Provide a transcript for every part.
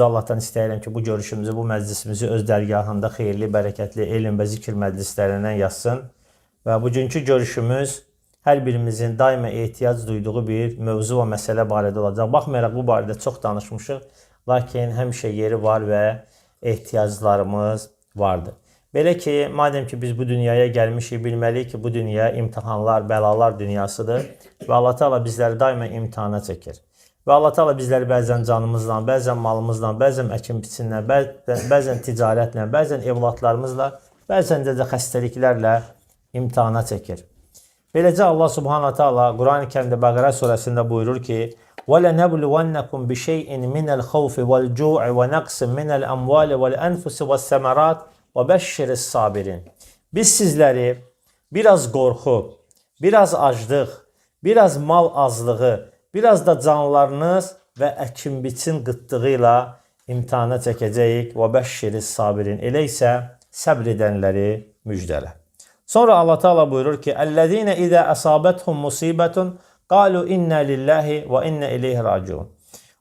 Allah'tan istəyirəm ki, bu görüşümüzü, bu məclisimizi öz dərgahında xeyirli, bərəkətli elm və zikr məclislərindən yazsın. Və bugünkü görüşümüz hər birimizin daima ehtiyac duyduğu bir mövzu və məsələ barədə olacaq. Baxmayaraq bu barədə çox danışmışıq, lakin həmişə yeri var və ehtiyaclarımız vardır. Belə ki, madem ki biz bu dünyaya gəlmişik, bilməliyik ki, bu dünya imtahanlar, bəlalar dünyasıdır və Allah Teala bizləri daima imtihana çəkir. Və Allah Teala bizləri bəzən canımızla, bəzən malımızla, bəzən əkin biçinlə, bəzən ticarətlə, bəzən evlatlarımızla, bəzən də xəstəliklərlə imtihana çəkir. Beləcə Allah Subhanahu Teala Quran-ı Kərimdə Bəqərə surəsində buyurur ki: وَلَنَبْلُوَنَّكُمْ بِشَيْءٍ مِنَ الْخَوْفِ وَالْجُوعِ وَنَقْصٍ مِنَ الْأَمْوَالِ وَالْأَنْفُسِ وَالثَّمَرَاتِ وَبَشِّرِ الصَّابِرِينَ. Biz sizləri biraz qorxu, biraz aclıq, biraz mal azlığı, biraz da canlarınız və əkin-biçin qıtlığı ilə imtihana çəkəcəyik. وَبَشِّرِ الصَّابِرِينَ. Elə isə səbr edənləri müjdələ. Sonra Allah Teala buyurur ki: اَلَّذ۪ينَ اِذَا أَصَابَتْهُمْ مُصِيبَةٌ قَالُوا اِنَّا لِلّٰهِ وَاِنَّا اِلَيْهِ رَاجِعُونَ.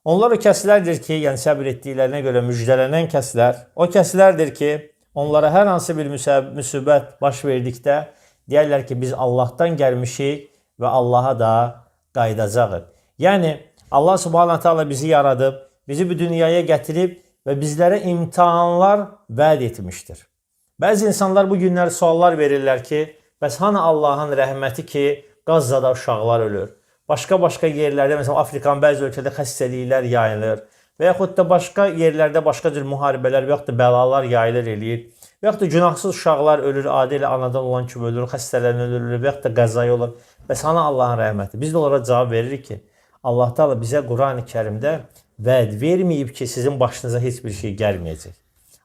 Onlar o kəslərdir ki, yəni səbr etdiklərinə görə müjdələnən kəslər, o kəslərdir ki, onlara hər hansı bir müsibət baş verdikdə deyərlər ki, biz Allah'tan gəlmişik və Allah'a da qayıdacağıq. Yəni Allah Subhanahu Teala bizi yaradıb, bizi bu dünyaya gətirib və bizlərə imtihanlar vəd etmişdir. Bəzi insanlar bu günlər suallar verirlər ki, bəs hanı Allahın rəhməti ki, Qazzada uşaqlar ölür? Başqa yerlərdə, məsələn, Afrikanın bəzi ölkədə xəstəliklər yayılır və yaxud da başqa yerlərdə başqa cür müharibələr və yaxud da bəlalar yayılır eləyir və yaxud da günahsız uşaqlar ölür, adi ilə anadan olan kimi ölür, xəstələnir, ölür və yaxud da qəzaya olur. Bəs hanı Allahın rəhməti? Biz də onlara cavab veririk ki, Allah Teala bizə Quran-ı Kərimdə vəd verməyib ki, sizin başınıza heç bir şey gəlməyəcək.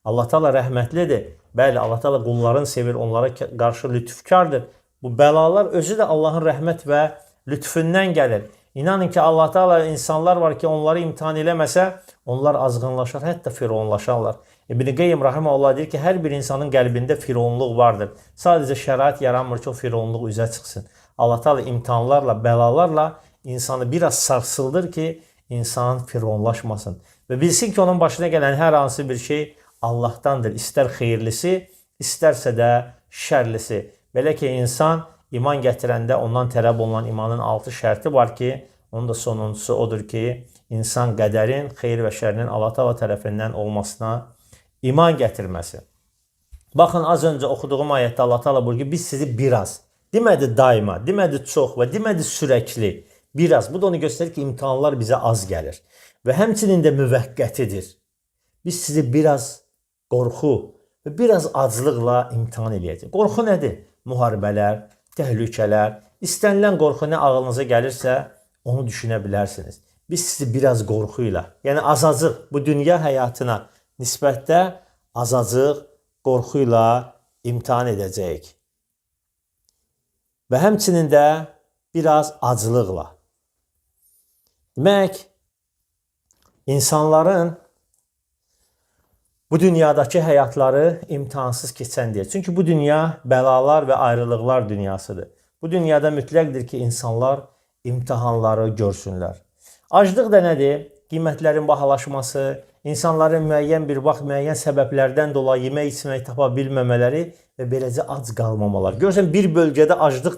Allah Teala rəhmətlidir. Bəli, Allah Teala qullarını sevir, onlara qarşı lütfkardır. Bu bəlalar özü də Allahın rəhmət və lütfündən gəlir. İnanın ki, Allah Teala insanlar var ki, onları imtihan eləməsə, onlar azğınlaşar, hətta fironlaşarlar. İbn Qeyyim rahimehullah deyir ki, hər bir insanın qəlbində fironluq vardır. Sadəcə şərait yaranmır ki, o fironluq üzə çıxsın. Allah Teala imtihanlarla, bəlalarla insanı biraz sarsıldır ki, insan fironlaşmasın. Və bilsin ki, onun başına gələn hər hansı bir şey Allah'tandır. İstər xeyirlisi, istərsə də şərlisi. Belə ki, insan iman gətirəndə ondan tələb olunan imanın 6 şərti var ki, onun da sonuncusu odur ki, insan qədərin, xeyir və şərinin Allah Teala tərəfindən olmasına iman gətirməsi. Baxın, az öncə oxuduğum ayətdə Allah Teala buyurur ki, biz sizi biraz, demədi daima, demədi çox və demədi sürəkli, biraz. Bu da onu göstərir ki, imtihanlar bizə az gəlir və həmçinin də müvəqqətidir. Biz sizi biraz qorxu və biraz aclıqla imtihan edəcəyik. Qorxu nədir? Müharibələr, təhlükələr, istənilən qorxu nə ağlınıza gəlirsə, onu düşünə bilərsiniz. Biz sizi biraz qorxuyla, yəni azacıq bu dünya həyatına nisbətdə azacıq qorxuyla imtihan edəcəyik. Və həmçinin də biraz acılıqla. Demək, insanların bu dünyadakı həyatları imtihansız keçən deyir. Çünki bu dünya bəlalar və ayrılıqlar dünyasıdır. Bu dünyada mütləqdir ki, insanlar imtihanları görsünlər. Aclıq da nədir? Qiymətlərin bahalaşması, insanların müəyyən bir vaxt, müəyyən səbəblərdən dolayı yemək içmək tapa bilməmələri və beləcə ac qalmamalar. Görürsən, bir bölgədə aclıq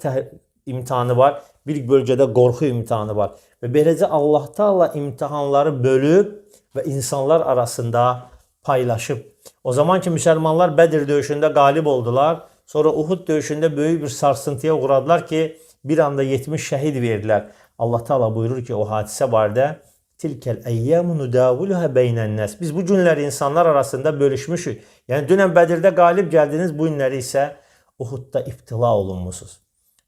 imtihanı var, bir bölgədə qorxu imtihanı var. Və beləcə Allah Teala imtihanları bölüb və insanlar arasında paylaşıb. O zaman ki, müsəlmanlar Bədir döyüşündə qalib oldular. Sonra Uhud döyüşündə böyük bir sarsıntıya uğradılar ki, bir anda 70 şəhid verdilər. Allah Teala buyurur ki, o hadisə barədə tilkəl əyyəmu nudavuluha beynən-nas. Biz bu günləri insanlar arasında bölüşmüşük. Yəni dünən Bədirdə qalib gəldiniz, bu günləri isə Uhudda ibtila olunmusunuz.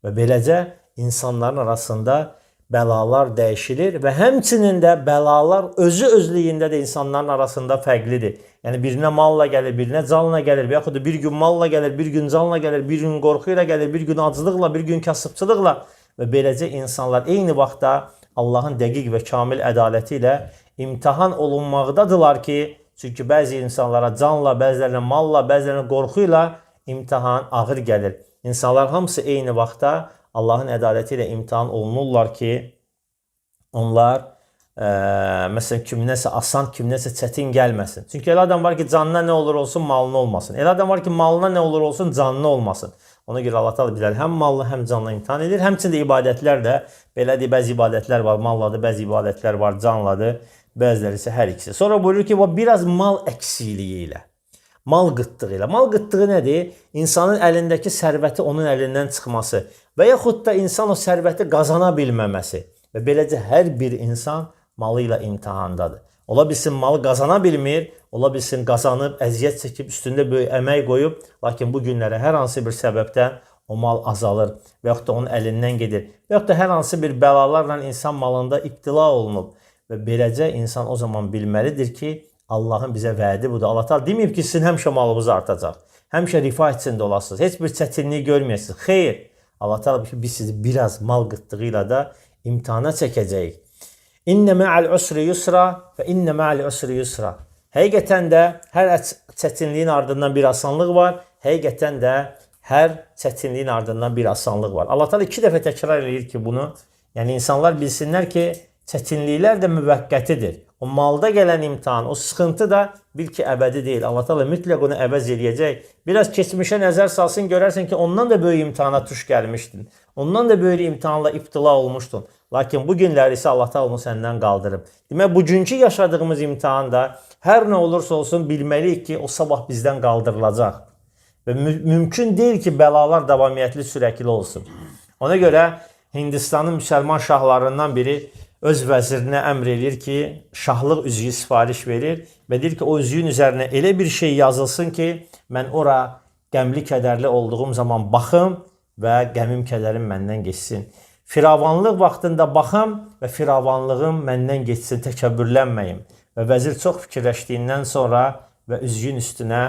Və beləcə insanların arasında bəlalar dəyişilir və həmçinin də bəlalar özlüyündə də insanların arasında fərqlidir. Yəni birinə malla gəlir, birinə canla gəlir və yaxud da bir gün malla gəlir, bir gün canla gəlir, bir gün qorxu ilə gəlir, bir gün acılıqla, bir gün kasıbçılıqla və beləcə insanlar eyni vaxtda Allahın dəqiq və kamil ədaləti ilə imtihan olunmaqdadılar ki, çünki bəzi insanlara canla, bəzilərinə malla, bəzilərinə qorxu ilə imtihan ağır gəlir. İnsanlar hamısı eyni vaxtda Allahın ədaləti ilə imtihan olunurlar ki, onlar Məsələn, kiminəsə asan, kiminəsə çətin gəlməsin. Çünki elə adam var ki, canına nə olur olsun, malına olmasın. Elə adam var ki, malına nə olur olsun, canına olmasın. Ona görə Allah Teala bizləri həm mallı, həm canlı imtahan edir. Həmçində ibadətlər də belədir, bəzi ibadətlər var, malladır, bəzi ibadətlər var, canlıdır, bəziləri isə hər ikisi. Sonra buyurur ki, biraz mal əksikliyi ilə, mal qıtlığı ilə. Mal qıtlığı nədir? İnsanın əlindəki sərvəti onun əlindən çıxması və yaxud da insan o sərvəti qazana bilməməsi və beləcə hər bir insan malı ilə imtihandadır. Ola bilsin malı qazana bilmir, ola bilsin qazanıb, əziyyət çəkib, üstündə böyük əmək qoyub, lakin bu günlərə hər hansı bir səbəbdən o mal azalır və yaxud da onun əlindən gedir və yaxud da hər hansı bir bəlalarla insan malında ibtila olunub və beləcə insan o zaman bilməlidir ki, Allahın bizə vədi budur. Allah Teala deməyib ki, sizin həmişə malınız artacaq, həmişə rifah içində olasınız, heç bir çətinlik görməyəsiniz. Xeyr, Allah Teala biz sizi biraz mal qıtlığı ilə də imtihana çəkəcəyik. İnnə mə'al usri yusra və innə mə'al usri yusra. Həqiqətən də hər çətinliyin ardından bir asanlıq var. Həqiqətən də hər çətinliyin ardından bir asanlıq var. Allah Teala 2 dəfə təkrar edir ki, bunu. Yəni insanlar bilsinlər ki, çətinliklər də müvəqqətidir. O malda gələn imtahan, o sıxıntı da bil ki, əbədi deyil. Allah Teala mütləq onu əvəz eləyəcək. Biraz keçmişə nəzər salsın, görərsən ki, ondan da böyük imtihana tuş gəlmişdin. Ondan da böyük imtihanla ibtila olmuşdun. Lakin bu günləri isə Allah Teala onu səndən qaldırıb. Demək, bugünkü yaşadığımız imtihanda hər nə olursa olsun bilməliyik ki, o sabah bizdən qaldırılacaq. Və mümkün deyil ki, bəlalar davamiyyətli, sürəkli olsun. Ona görə Hindistanın müsəlman şahlarından biri öz vəzirinə əmr edir ki, şahlıq üzüyü sifariş verir və deyir ki, o üzüyün üzərinə elə bir şey yazılsın ki, mən ora qəmli, kədərli olduğum zaman baxım və qəmim, kədərim məndən geçsin. Firavanlıq vaxtında baxım və firavanlığım məndən geçsin, təkəbbürlənməyim. Və vəzir çox fikirləşdiyindən sonra və üzüyün üstünə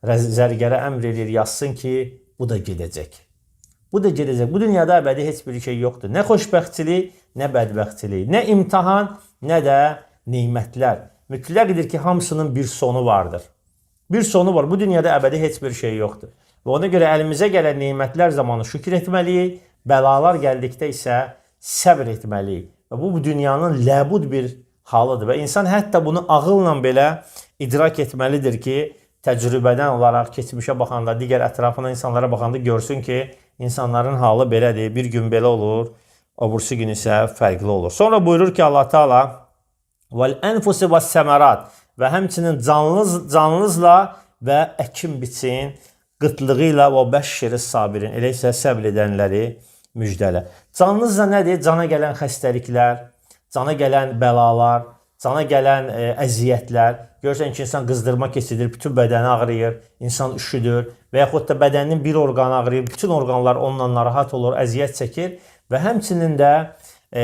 zərgərə əmr edir, yazsın ki, bu da gedəcək. Bu da gedəcək. Bu dünyada əbədi heç bir şey yoxdur. Nə xoşbəxtçilik, nə bədbəxtçilik, nə imtahan, nə də neymətlər. Mütləqdir ki, hamısının bir sonu vardır. Bir sonu var. Bu dünyada əbədi heç bir şey yoxdur. Və ona görə əlimizə gələn neymətlər zamanı şükür etməliyik, bəlalar gəldikdə isə səbr etməliyik. Və bu dünyanın ləbud bir halıdır və insan hətta bunu ağılla belə idrak etməlidir ki, təcrübədən olaraq keçmişə baxanda, digər ətrafına insanlara baxanda görsün ki, insanların halı belədir, bir gün belə olur, öbürsü gün isə fərqli olur. Sonra buyurur ki, Allah Teala vəl-ənfusi vəs-səmərat və həmçinin canınızla və əkin biçin qıtlığı ilə və bəşşiri sabirin, elə isə səbr edənləri müjdələ. Canınızla nədir? Cana gələn xəstəliklər, cana gələn bəlalar, cana gələn əziyyətlər. Görürsən ki, insan qızdırma keçirir, bütün bədəni ağrıyır, insan üşüdür və yaxud da bədəninin bir orqanı ağrıyır, bütün orqanlar onunla narahat olur, əziyyət çəkir və həmçinin də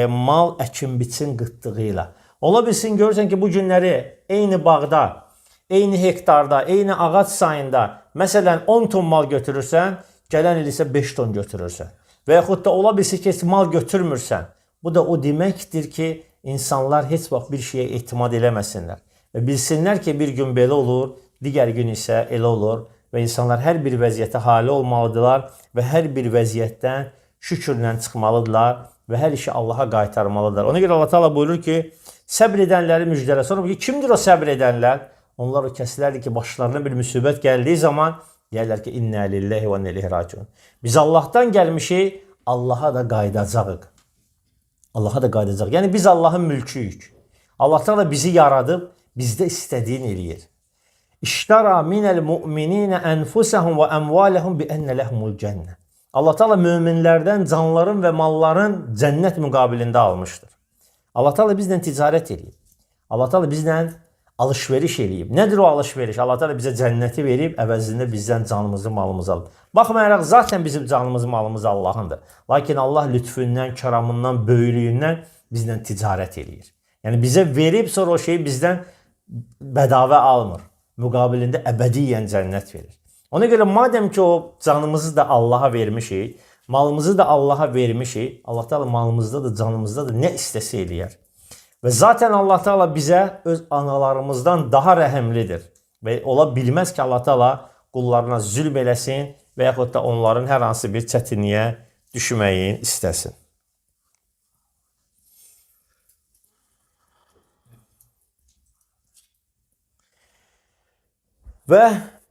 mal əkin biçin qıtlığı ilə. Ola bilsin, görürsən ki, bu günləri eyni bağda, eyni hektarda, eyni ağac sayında, məsələn 10 ton mal götürürsən, gələn il isə 5 ton götürürsən. Və yaxud da ola bilsin ki, mal götürmürsən. Bu da o deməkdir ki, insanlar heç vaxt bir şeyə etimad eləməsinlər. Və bilsinlər ki, bir gün belə olur, digər gün isə elə olur və insanlar hər bir vəziyyətə hali olmalıdırlar və hər bir vəziyyətdən şükürlə çıxmalıdırlar və hər işi Allaha qaytarmalıdırlar. Ona görə Allah Teala buyurur ki, səbr edənləri müjdələ. Sonra kimdir o səbr edənlər? Onlar o kəslərdir ki, başlarına bir müsibət gəldiyi zaman deyərlər ki, innə lillahi və innə ileyhi raciun. Biz Allahdan gəlmişik, Allaha da qayıdacağıq. Allaha da qayıdacağıq. Yəni biz Allahın mülküyük. Allah Teala bizi yaradıb, bizdə istədiyini eləyir. İştara minəl mu'mininə ənfusəhum və əmvaləhum bi ennə ləhumul cənnə. Allah Teala möminlərdən canların və malların cənnət müqabilində almışdır. Allah Teala bizlə ticarət eləyib. Allah Teala bizlə alış-veriş eləyib. Nədir o alış-veriş? Allah Teala bizə cənnəti verib, əvəzində bizdən canımızı, malımızı alıb. Baxmayaraq, zaten bizim canımız, malımız Allahındır. Lakin Allah lütfündən, kəramından, böyülüyündən bizlə ticarət eləyir. Yəni bizə verib, sonra o şeyi bizdən bədavə almır. Müqabilində əbədiyyən cənnət verir. Ona görə madəm ki, o canımızı da Allaha vermişik, malımızı da Allaha vermişik, Allah Teala malımızda da, canımızda da nə istəsə eləyər. Və zaten Allah Teala bizə öz analarımızdan daha rəhəmlidir. Və ola bilməz ki, Allah Teala qullarına zülm eləsin və yaxud da onların hər hansı bir çətinliyə düşməyin istəsin. Və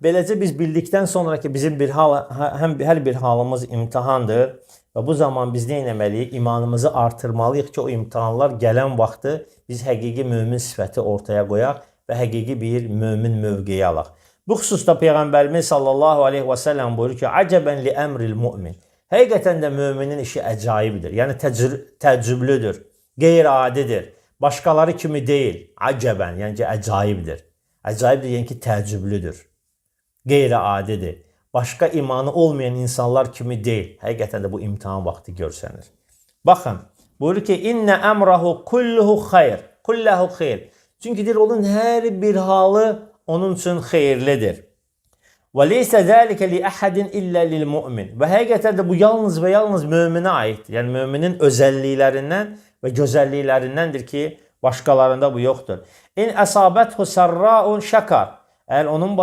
beləcə biz bildikdən sonra ki, bizim hər bir halımız imtahandır və bu zaman biz nə etməliyik? İmanımızı artırmalıyıq ki, o imtahanlar gələn vaxtı biz həqiqi mömin sifəti ortaya qoyaq və həqiqi bir mömin mövqeyi alaq. Bu xüsusda Peyğəmbərimiz sallallahu aleyhi və səlləm buyurur ki, "Əcəbən li əmril mümin." Həqiqətən də möminin işi əcaibdir. Yəni təəccüblüdür, qeyri-adidir. Başqaları kimi deyil. Əcəbən, yəni ki, əcaibdir. Əcaibdir, yəni ki, təəccüblüdür. Qeyri-adidir. Başqa imanı olmayan insanlar kimi deyil. Həqiqətən də bu imtahan vaxtı görsənir. Baxın, buyurur ki, "İnnə əmrahu kulluhu xeyr." Kulluhu xeyr. Çünki deyir, onun hər bir halı onun üçün xeyirlidir. Və leysə zəlikə li əhədin illə lil mümin. Və həqiqətən də bu yalnız və yalnız möminə aiddir. Yəni möminin özəlliklərindən və gözəlliklərindəndir ki, başqalarında bu yoxdur. İn əsabəthu sarraun şəkar. Əgər onun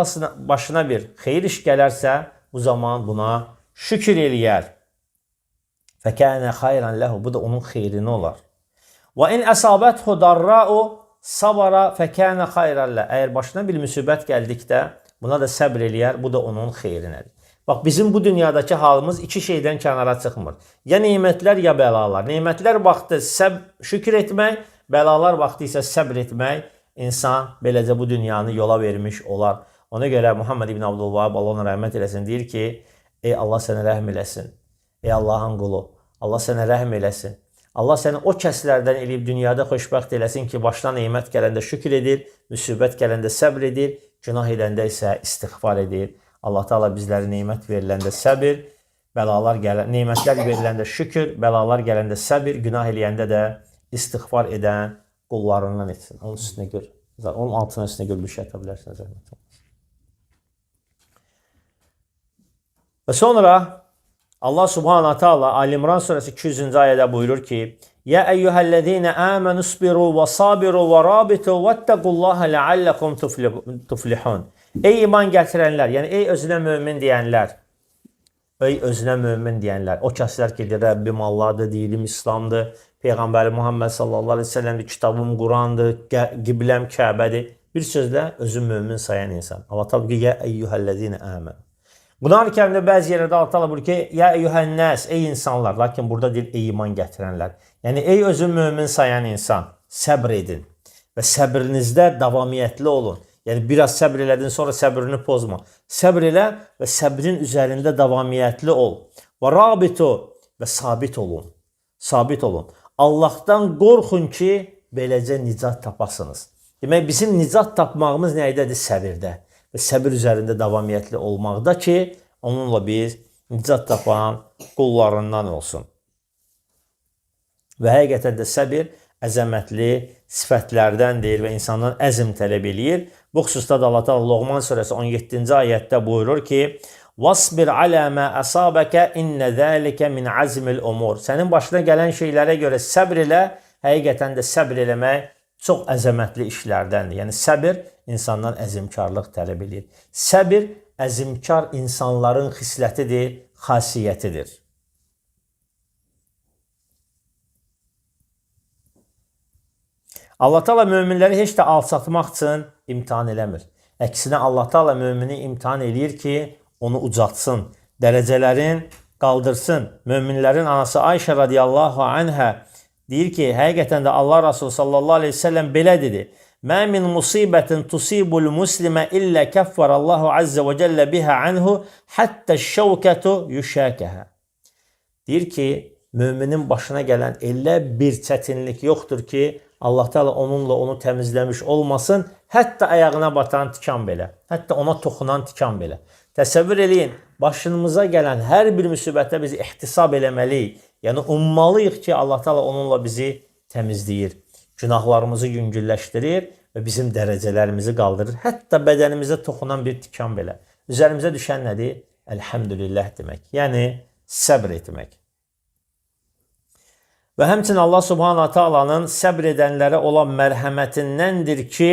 başına bir xeyir iş gələrsə, bu zaman buna şükür eləyər. Fəkənə xayran ləhu. Bu da onun xeyrini olar. Və in əsabəthu darrau sabara fəkənə xayran ləhu. Əgər başına bir müsibət gəldikdə, buna da səbr eləyər. Bu da onun xeyrinədir. Bax, bizim bu dünyadakı halımız iki şeydən kənara çıxmır. Ya nemətlər, ya bəlalar. Nemətlər vaxtı şükür etmək, bəlalar vaxtı isə səbr etmək, insan beləcə bu dünyanı yola vermiş olar. Ona görə Muhammed ibn Abdülvahab, Allah ona rəhmət eləsin, deyir ki, ey Allah sənə rəhm eləsin. Ey Allahın qulu, Allah sənə rəhm eləsin. Allah səni o kəslərdən eləyib dünyada xoşbəxt eləsin ki, başına nemət gələndə şükür edir, müsibət gələndə səbr edir, günah edəndə isə istiğfar edir. Allah Teala bizləri nemət veriləndə səbir, nemətlər veriləndə şükür, bəlalar gələndə səbir, günah eləyəndə də istiğfar edən qullarından etsin. Onun üstünə gör. Onun altına üstünə gör bir şey ata bilərsiniz. Və sonra Allah Subhanahu Teala Ali İmran surəsi 200-cü ayədə buyurur ki: "Ya eyyuhellezine amenu sabiru ve sabiru ve rabitu vettaqullaha leallekum tuflihun." Ey iman gətirənlər, yəni ey özünə mömin deyənlər. Ey özünə mömin deyənlər. O kəslər ki, Rəbbim Allahdır, dinim İslamdır, Peyğəmbəri Muhammed sallallahu aleyhi ve sellem'dir, kitabım Qurandır, qibləm Kəbədir. Bir sözlə özü mömin sayan insan. Allah tabi ki, ya eyyuhellezine amenu. Quran-ı Kərimdə bəzi yerlərdə Allah Teala buyurur ki, ya eyyuhənnas, ey insanlar. Lakin burada deyil, ey iman gətirənlər. Yəni ey özü mömin sayan insan, səbr edin və səbrinizdə davamiyyətli olun. Yəni biraz səbr elədin, sonra səbrini pozma. Səbr elə və səbrin üzərində davamiyyətli ol. Və rabitu və sabit olun. Sabit olun. Allahdan qorxun ki, beləcə nicat tapasınız. Demək, bizim nicat tapmağımız nə idədir? Səbirdə. Və səbir üzərində davamiyyətli olmaqda ki, onunla biz nicat tapan qullarından olsun. Və həqiqətən də səbir əzəmətli sifətlərdəndir və insandan əzm tələb eləyir. Bu xüsusda da Allah Teala Loğman surəsi 17-ci ayətdə buyurur ki: "Vasbir alə mə əsabəkə innə zəlikə min azmil umur." Sənin başına gələn şeylərə görə səbr elə, həqiqətən də səbr eləmək çox əzəmətli işlərdəndir. Yəni səbir insandan əzmkarlıq tələb edir. Səbir əzmkar insanların xislətidir, xasiyyətidir. Allah Teala möminləri heç də alçatmaq üçün imtihan eləmir. Əksinə Allah Teala mömini imtihan eləyir ki, onu ucatsın, dərəcələrin qaldırsın. Möminlərin anası Ayşə radiyallahu anhə deyir ki, həqiqətən də Allah Resulü sallallahu aleyhi ve sellem belə dedi: "Mə min musibətin tusibul muslimə illə kəffərallahu azze və cəllə bihə anhu həttə şəvkətu yüşəkəhə." Deyir ki, müminin başına gələn elə bir çətinlik yoxdur ki, Allah Teala onunla onu təmizləmiş olmasın, hətta ayağına batan tikan belə, hətta ona toxunan tikan belə. Təsəvvür eləyin, başımıza gələn hər bir müsibətdə biz ihtisab eləməliyik. Yəni ummalıyıq ki, Allah Teala onunla bizi təmizləyir, günahlarımızı yüngülləşdirir və bizim dərəcələrimizi qaldırır. Hətta bədənimizə toxunan bir tikan belə. Üzərimizə düşən nədir? Elhamdülillah demək. Yəni səbr etmək. Və həmçinin Allah Subhanahu Taala'nın səbr edənlərə olan mərhəmətindəndir ki,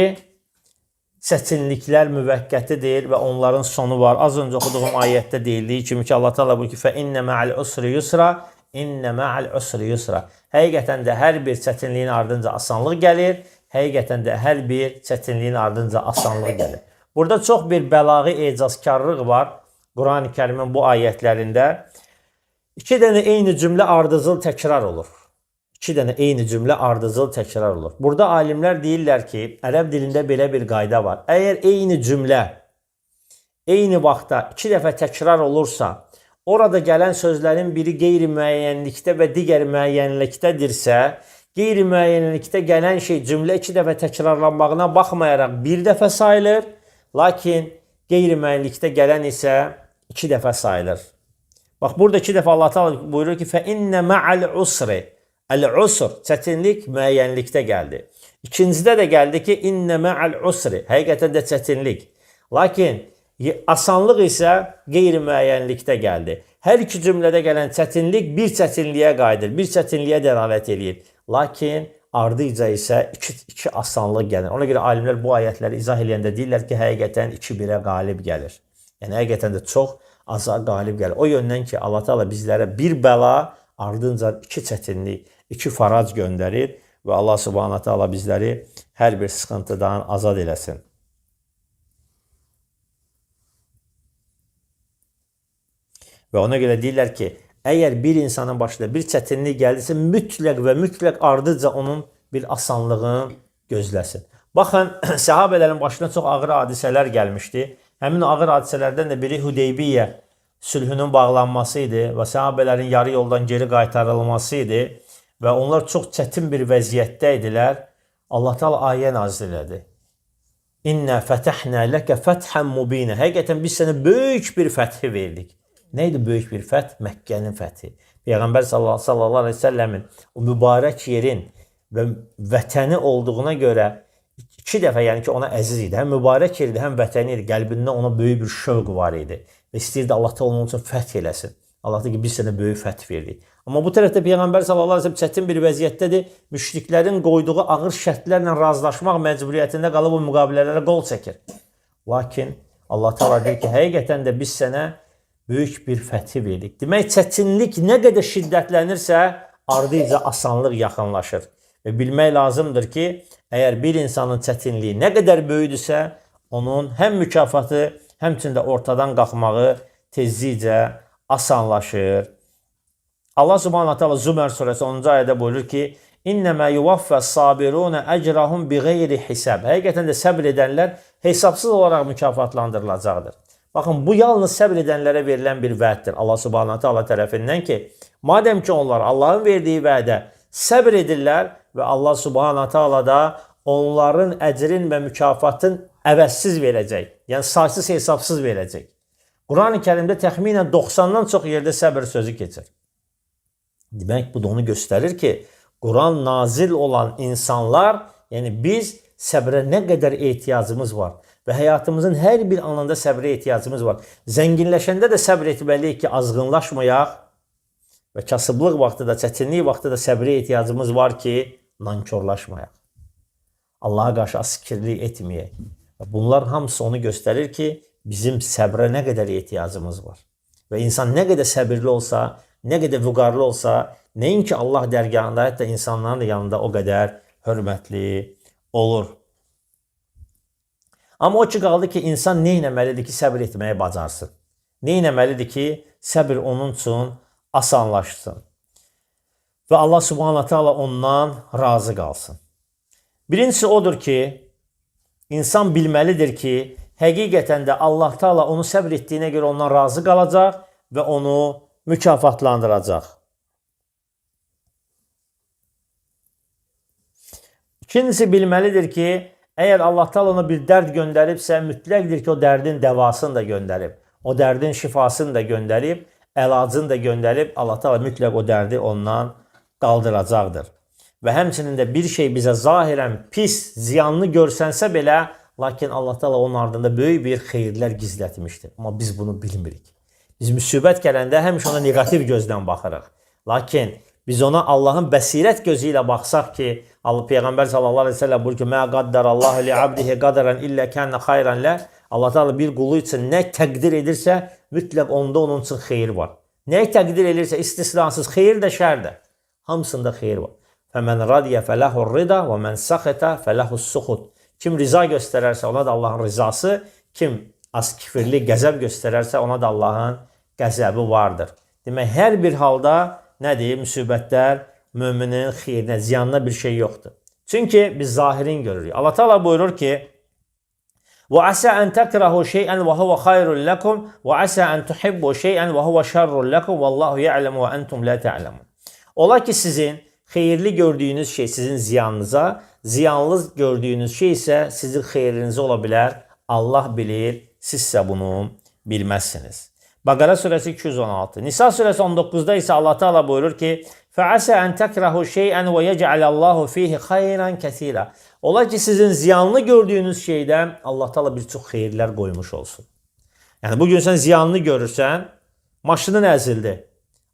çətinliklər müvəqqətidir və onların sonu var. Az öncə oxuduğum ayətdə deyildiyi kimi ki, Allah Teala buyurur ki, "Fə-innə ma'al usri yusra, innə ma'al usri yusra." Həqiqətən də hər bir çətinliyin ardınca asanlıq gəlir. Həqiqətən də hər bir çətinliyin ardınca asanlıq gəlir. Burada çox bir bəlağı ecazkarlıq var Quran-ı Kərimin bu ayətlərində. 2 dənə eyni cümlə ardıcıl təkrar olur. 2 dənə eyni cümlə ardıcıl təkrar olur. Burada alimlər deyirlər ki, ərəb dilində belə bir qayda var. Əgər eyni cümlə eyni vaxtda 2 dəfə təkrar olursa, orada gələn sözlərin biri qeyri-müəyyənlikdə və digəri müəyyənlikdədirsə, qeyri-müəyyənlikdə gələn şey cümlə 2 dəfə təkrarlanmağına baxmayaraq 1 dəfə sayılır, lakin qeyri-müəyyənlikdə gələn isə 2 dəfə sayılır. Bax, burada 2 dəfə Allah Teala buyurur ki, فَإِنَّ مَعَ الْعُسْرِ Əl-usr, çətinlik müəyyənlikdə gəldi. İkincidə də gəldi ki, İnnə mə'al usri, həqiqətən də çətinlik. Lakin asanlıq isə qeyri-müəyyənlikdə gəldi. Hər iki cümlədə gələn çətinlik bir çətinliyə qayıdır, bir çətinliyə dəlalət edir. Lakin ardıca isə iki asanlıq gəlir. Ona görə alimlər bu ayətləri izah edəndə deyirlər ki, həqiqətən 2-1-ə qalib gəlir. Yəni, həqiqətən də çox aza qalib gəlir. O yöndən ki, Allah Teala bizlərə bir bəla, ardınca 2 çətinlik, 2 farac göndərir və Allah Subhanahu Taala bizləri hər bir sıxıntıdan azad eləsin. Və ona görə deyirlər ki, əgər bir insanın başına bir çətinlik gəldisə, mütləq və mütləq ardıca onun bir asanlığını gözləsin. Baxın, səhabələrin başına çox ağır hadisələr gəlmişdi. Həmin ağır hadisələrdən də biri Hudeybiyyə sülhünün bağlanması idi və səhabələrin yarı yoldan geri qaytarılması idi və onlar çox çətin bir vəziyyətdə idilər. Allah Teala ayə nazil elədi. İnnə fətəhnə ləkə fəthən mubinə. Həqiqətən biz sənə böyük bir fəthi verdik. Nə idi böyük bir fəth? Məkkənin fəthi. Peyğəmbər sallallahu aleyhi ve sellemin o mübarək yerin və vətəni olduğuna görə 2 dəfə, yəni ki, ona əziz idi. Həm mübarək yerdi, həm vətəni idi. Qəlbində ona böyük bir şövq var idi. Və istəyirdi Allah Teala onun üçün fəth eləsin. Allah deyir ki, biz sənə böyük fəth verdik. Amma bu tərəfdə Peyğəmbər sallallahu əleyhi və səlləm çətin bir vəziyyətdədir. Müşriklərin qoyduğu ağır şərtlərlə razılaşmaq məcburiyyətində qalıb o müqavilələrə qol çəkir. Lakin Allah Teala deyir ki, həqiqətən də biz sənə böyük bir fəthi verdik. Demək, çətinlik nə qədər şiddətlənirsə, ardıca asanlıq yaxınlaşır. Və bilmək lazımdır ki, əgər bir insanın çətinliyi nə qədər böyüdürsə, onun həm mükafatı, həmçində ortadan qalxmağı tezlikcə asanlaşır. Allah Subhanahu Taala Zümər surəsi 10-cu ayədə buyurur ki, İnnəmə yuvaffəs sabirunə əcrahum biğeyri hisab. Həqiqətən də səbr edənlər hesabsız olaraq mükafatlandırılacaqdır. Baxın, bu yalnız səbr edənlərə verilən bir vəddir Allah Subhanahu Taala tərəfindən ki, madəm ki onlar Allahın verdiyi vədə səbr edirlər və Allah Subhanahu Taala da onların əcrin və mükafatın əvəzsiz verəcək. Yəni saysız hesabsız verəcək. Quran-ı Kərimdə təxminən 90-dan çox yerdə səbr sözü keçir. Demək, bu da onu göstərir ki, Quran nazil olan insanlar, yəni biz səbrə nə qədər ehtiyacımız var və həyatımızın hər bir anında səbrə ehtiyacımız var. Zənginləşəndə də səbr etməliyik ki, azğınlaşmayaq və kasıblıq vaxtı da, çətinlik vaxtı da səbrə ehtiyacımız var ki, nankorlaşmayaq. Allaha qarşı askirlik etməyək. Bunlar hamısı onu göstərir ki, bizim səbrə nə qədər ehtiyacımız var. Və insan nə qədər səbirli olsa, nə qədər vüqarlı olsa, nəinki Allah dərgahında, hətta insanların yanında o qədər hörmətli olur. Amma o ki, qaldı ki, insan nə etməlidir ki, səbir etməyi bacarsın? Nə etməlidir ki, səbir onun üçün asanlaşsın? Və Allah Subhanahu Taala ondan razı qalsın. Birincisi odur ki, insan bilməlidir ki, həqiqətən də Allah Taala onu səbr etdiyinə görə ondan razı qalacaq və onu mükafatlandıracaq. İkincisi bilməlidir ki, əgər Allah Taala ona bir dərd göndəribsə, mütləqdir ki, o dərdin dəvasını da göndərib, o dərdin şifasını da göndərib, əlacını da göndərib, Allah Taala mütləq o dərdi ondan qaldıracaqdır. Və həmçinin də bir şey bizə zahirən pis, ziyanlı görsənsə belə, lakin Allah Taala onun ardında böyük bir xeyirlər gizlətmişdir. Amma biz bunu bilmirik. Biz müsibət gələndə həmişə ona negativ gözdən baxırıq. Lakin biz ona Allahın bəsirət gözü ilə baxsaq ki, Peyğəmbər sallallahu əleyhi və səlləm buyurur ki, "Mə qəddarallahu li abdihi qadaran illə kana xayran la." Allah Taala bir qulu üçün nə təqdir edirsə, mütləq onda onun üçün xeyir var. Nəyi təqdir edirsə, istisnasız xeyir də, şər də, hamısında xeyir var. Fəmən radiyə fələhu rida və mən səxətə fələhu suxut. Kim riza göstərərsə, ona da Allahın rizası. Kim az kifirli qəzəb göstərərsə, ona da Allahın qəzəbi vardır. Demək, hər bir halda nədir? Müsibətlər müminin xeyrinə, ziyanına bir şey yoxdur. Çünki biz zahirin görürük. Allah Teala buyurur ki: وَعَسَى أَنْ تَكْرَهُ شَيْئًا وَهُوَ خَيْرٌ لَكُمْ وَعَسَى أَنْ تُحِبُّوا شَيْئًا وَهُوَ شَرٌ لَكُمْ وَاللّٰهُ يَعْلَمُ وَأَنْتُمْ لَا تَعْلَمُونَ. Ola ki sizin xeyirli gördüyünüz şey sizin ziyanınıza, ziyanlı gördüyünüz şey ise sizin xeyrinizə ola bilər. Allah bilir, sizsə bunu bilməzsiniz. Bəqərə surəsi 216. Nisa surəsi 19-da isə Allah Teala buyurur ki: فَعَسَى أَنْ تَكْرَهُ شَيْئًا وَيَجْعَلَ اللّٰهُ فِيهِ خَيْرًا كَثِيرًا. Ola ki sizin ziyanlı gördüyünüz şeydən Allah Teala bir çox xeyirlər qoymuş olsun. Yəni bugün sən ziyanlı görürsən, maşının əzildi,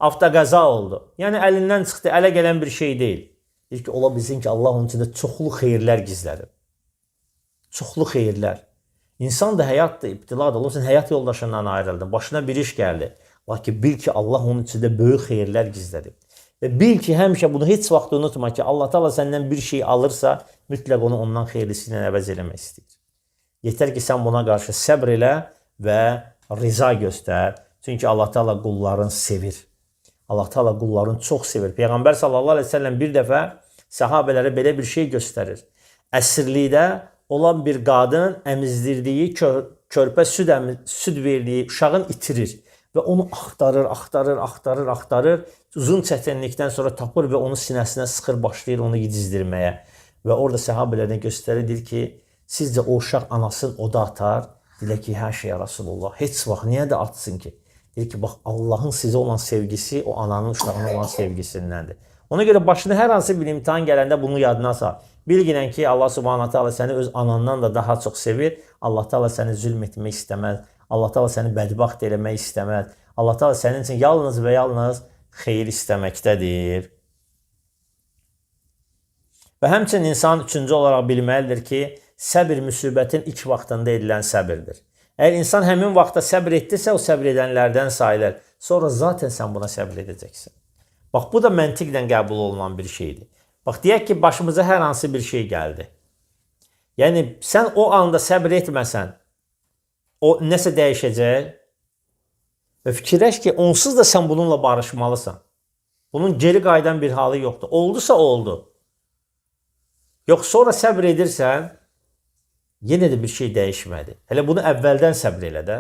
avtoqəza oldu. Yəni əlindən çıxdı, ələ gələn bir şey deyil. Deyir ki, ola bilsin ki Allah onun içində çoxlu xeyirlər gizlədir. Çoxlu xeyirlər. İnsan da həyat da ibtila da olur. Sən həyat yoldaşından ayrıldın, başına bir iş gəldi. Lakin bil ki Allah onun içində böyük xeyirlər gizlədir. Və bil ki həmişə bunu heç vaxt unutma ki Allah Teala səndən bir şey alırsa mütləq onu ondan xeyirlisi ilə əvəz eləmək istəyir. Yetər ki sən buna qarşı səbr elə və riza göstər. Çünki Allah Teala qullarını sevir. Allah Teala qullarını çox sevir. Peyğəmbər sallallahu əleyhi və səlləm bir dəfə səhabələrə belə bir şey göstərir. Əsirlikdə olan bir qadın əmizdirdiyi körpə süd verdiyi uşağın itirir. Və onu axtarır. Uzun çətinlikdən sonra tapır və onu sinəsinə sıxır, başlayır onu yedizdirməyə. Və orada səhabələrə göstərir ki, sizcə o uşaq anasını oda atar? Dilə ki, hər şey Rasulullah. Heç vaxt niyə də atsın ki? Deyir ki, bax, Allahın sizə olan sevgisi o ananın uşağına olan sevgisindəndir. Ona görə başına hər hansı bir imtihan gələndə bunu yadına sal. Bilginən ki, Allah Subhanahu Taala səni öz anandan da daha çox sevir. Allah Taala səni zülm etmək istəməz. Allah Taala səni bədbəxt eləmək istəməz. Allah Taala sənin üçün yalnız və yalnız xeyir istəməkdədir. Və həmçinin insan üçüncü olaraq bilməlidir ki, səbir müsibətin ilk vaxtında edilən səbirdir. Əgər insan həmin vaxtda səbir etdirsə, o səbir edənlərdən sayılır. Sonra zaten sən buna səbir edəcəksən. Bax, bu da məntiqlə qəbul olunan bir şeydir. Bax, deyək ki, başımıza hər hansı bir şey gəldi. Yəni, sən o anda səbir etməsən, o nəsə dəyişəcək və fikirləş ki, onsuz da sən bununla barışmalısan. Bunun geri qaydan bir halı yoxdur. Oldusa oldu. Yox, sonra səbr edirsən, yenə də bir şey dəyişmədi. Hələ bunu əvvəldən səbr elə də.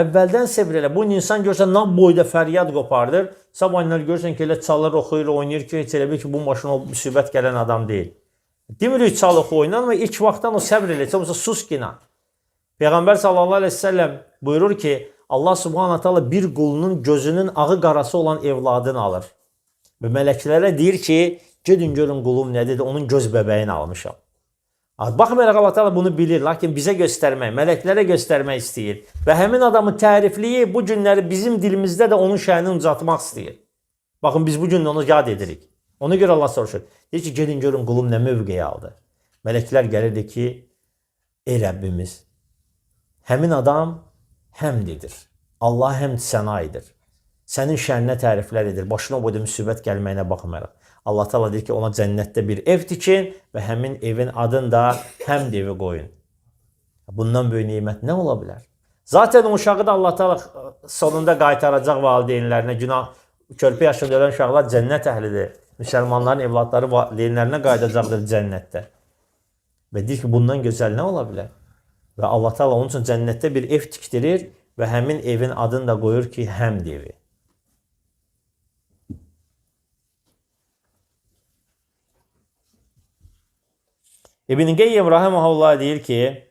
Əvvəldən səbr elə. Bu insan görsən, nam boyda fəryad qopardır. Sabahlar görsən ki, elə çalır, oxuyur, oynayır ki, heç elə bil ki, bu maşına o müsibət gələn adam deyil. Demirik çalıq oynan və ilk vaxtdan o səbr elə. Yoxsa sus qina. Peyğəmbər sallallahu əleyhi və səlləm buyurur ki, Allah Subhanahu taala bir qulunun gözünün ağı qarası olan evladını alır. Və mələklərə deyir ki, gedin görün qulum nədir, onun göz bəbəyini almışam. Baxmayaraq Allah Teala bunu bilir, lakin bizə göstərmək, mələklərə göstərmək istəyir. Və həmin adamı tərifliyi bu günləri bizim dilimizdə də onun şənini ucatmaq istəyir. Baxın, biz bu gün onu yad edirik. Ona görə Allah soruşur. Deyir ki, gedin görün qulum nə mövqeyi aldı. Mələklər gəlirdi ki, ey Rəbbimiz, həmin adam həmdidir. Allah həmd sənayidir. Sənin şəninə təriflər edir. Başına o boyda müsibət gəlməyinə baxmayaraq. Allah Teala deyir ki, ona cənnətdə bir ev tikin və həmin evin adını da həmd evi qoyun. Bundan böyük nemət nə ola bilər? Zaten o uşağı da Allah Teala sonunda qaytaracaq valideynlərinə. Günah, körpə yaşında ölən uşaqlar cənnət əhlidir. Müsəlmanların evladları valideynlərinə qayıdacaqdır cənnətdə. Və deyir ki, bundan gözəl nə ola bilər? Və Allah Teala onun üçün cənnətdə bir ev tikdirir və həmin evin adını da qoyur ki, həmd evi. İbn Qeyyim rahimehullah deyir ki,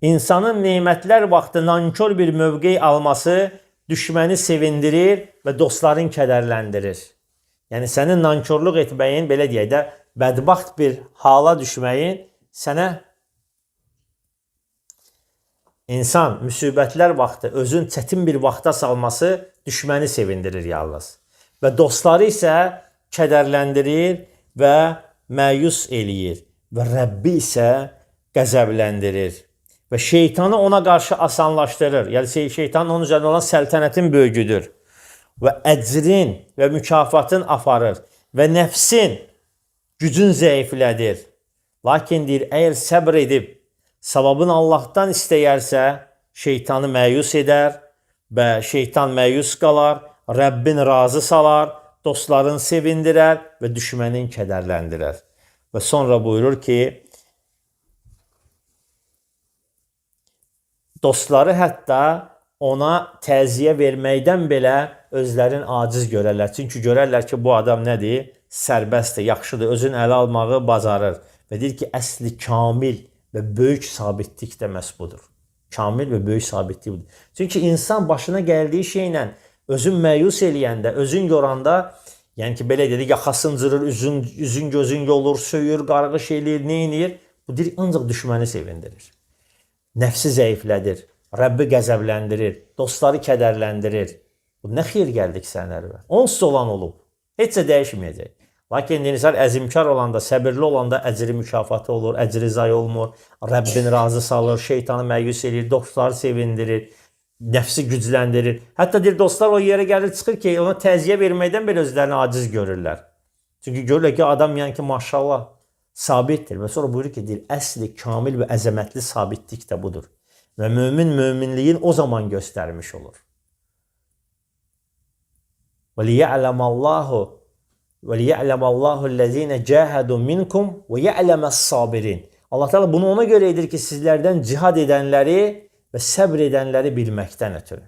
insanın nemətlər vaxtı nankör bir mövqey alması düşməni sevindirir və dostların kədərləndirir. Yəni, sənin nankörlük etməyin, belə deyək də, bədbaxt bir hala düşməyin sənə insan müsibətlər vaxtı özün çətin bir vaxta salması düşməni sevindirir yalnız. Və dostları isə kədərləndirir və məyus eləyir. Və Rəbbi isə qəzəbləndirir. Və şeytanı ona qarşı asanlaşdırır. Yəni şeytanın onun üzərində olan səltənətin böyüdür. Və əcrin və mükafatın aparır. Və nəfsin gücün zəiflədir. Lakin deyir, əgər səbr edib, savabını Allahdan istəyərsə, şeytanı məyus edər və şeytan məyus qalar, Rəbbin razı salar, dostların sevindirər və düşmənin kədərləndirər. Və sonra buyurur ki, dostları hətta ona təziyə verməkdən belə özlərin aciz görərlər. Çünki görərlər ki, bu adam nədir? Sərbəstdir, yaxşıdır, özün ələ almağı bacarır. Və deyir ki, əsli kamil və böyük sabitlik də məhz budur. Kamil və böyük sabitlik budur. Çünki insan başına gəldiyi şeylə özün məyus eləyəndə, özün yoranda, yəni ki, belə dedik, yaxasını cırır, üzün gözün yolur, söyür, qarğış eləyir, nə eləyir? Bu deyir, ancaq düşməni sevindirir. Nəfsi zəiflədir, Rəbbi qəzəbləndirir, dostları kədərləndirir. Bu nə xeyir gəldik sənərvə? Onsuz olan olub. Heç də dəyişməyəcək. Lakin insan əzimkar olanda, səbirli olanda əcri mükafatı olur, əcri zay olmur, Rəbbin razı salır, şeytanı məyus edir, dostları sevindirir, nəfsi gücləndirir. Hətta deyir, dostlar o yerə gəlir, çıxır ki, ona təziyə verməkdən belə özlərini aciz görürlər. Çünki görürlər ki, adam yəni ki, maşallah, sabitdir. Və sonra buyurur ki, deyir, əsli, kamil və əzəmətli sabitlik də budur. Və mömin möminliyin o zaman göstərmiş olur. وَلِيَعْلَمَ اللّٰهُ الَّذ۪ينَ جَاهَدُوا مِنْكُمْ وَيَعْلَمَ الصَّابِرِينَ. Allah Teala bunu ona göre edir ki, sizlerden cihad edenleri ve sabredenleri bilmekten ötürü.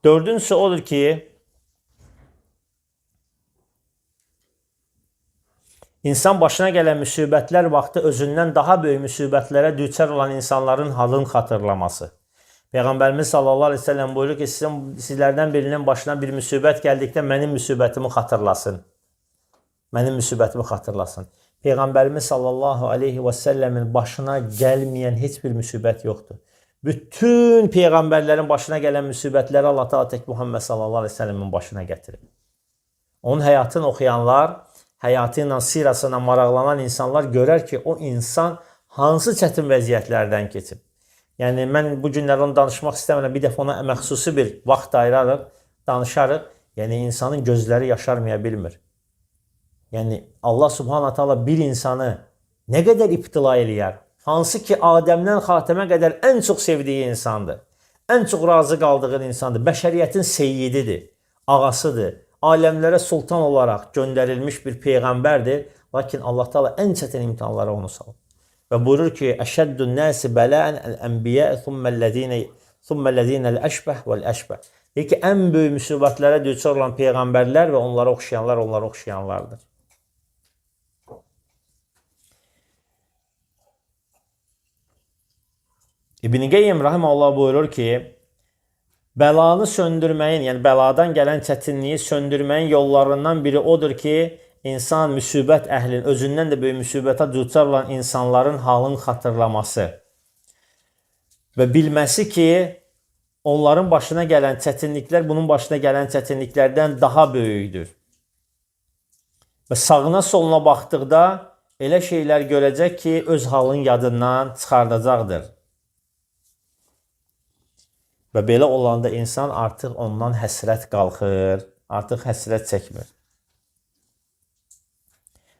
Dördüncüsü odur ki, insan başına gələn müsibətlər vaxtı özündən daha böyük müsibətlərə düçar olan insanların halını xatırlaması. Peyğəmbərimiz sallallahu aleyhi ve sellem buyurur ki, sizlərdən birinin başına bir müsibət gəldikdə mənim müsibətimi xatırlasın. Mənim müsibətimi xatırlasın. Peyğəmbərimiz sallallahu aleyhi ve sellemin başına gəlməyən heç bir müsibət yoxdur. Bütün peyğəmbərlərin başına gələn müsibətləri Allah Teala tək Muhammed sallallahu aleyhi ve sellemin başına gətirir. Onun həyatını oxuyanlar, həyatı ilə, sirasına maraqlanan insanlar görər ki, o insan hansı çətin vəziyyətlərdən keçib. Yəni, mən bu günlər onu danışmaq istəmirəm, bir dəfə ona məxsusi bir vaxt ayırarıq, danışarıq. Yəni, insanın gözləri yaşarmaya bilmir. Yəni, Allah subhanahu ta'ala bir insanı nə qədər iptila eləyər? Hansı ki, Adəmdən Xatəmə qədər ən çox sevdiyi insandır. Ən çox razı qaldığın insandır. Bəşəriyyətin seyyididir, ağasıdır. Aləmlərə sultan olaraq göndərilmiş bir peyğəmbərdir. Lakin Allah Teala ən çətin imtihanlara onu salır. Və buyurur ki, Əşəddün nəsi bələən əl-ənbiyə thumməl-ləzinə əl-əşbəh vəl-əşbəh. Deyir ki, ən böyük müsibətlərə düçar olan peyğəmbərlər və onlara oxşayanlardır. İbn-i Qeyyim rahimehullah buyurur ki, bəlanı söndürməyin, yəni bəladan gələn çətinliyi söndürməyin yollarından biri odur ki, insan müsibət əhlin, özündən də böyük müsibətə düçar olan insanların halını xatırlaması və bilməsi ki, onların başına gələn çətinliklər bunun başına gələn çətinliklərdən daha böyükdür. Və sağına soluna baxdıqda elə şeylər görəcək ki, öz halın yadından çıxardacaqdır. Və belə olanda insan artıq ondan həsrət qalxır, artıq həsrət çəkmir.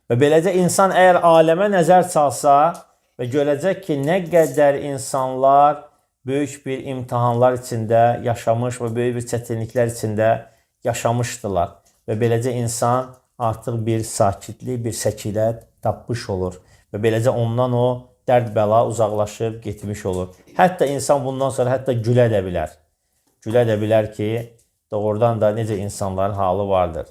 Və beləcə insan əgər aləmə nəzər çalsa və görəcək ki, nə qədər insanlar böyük bir imtihanlar içində yaşamış və böyük bir çətinliklər içində yaşamışdılar. Və beləcə insan artıq bir sakitlik, bir səkinət tapmış olur. Və beləcə ondan o dərd bəla uzaqlaşıb getmiş olur. Hətta insan bundan sonra hətta gülə də bilər. Gülə də bilər ki, doğrudan da necə insanların halı vardır.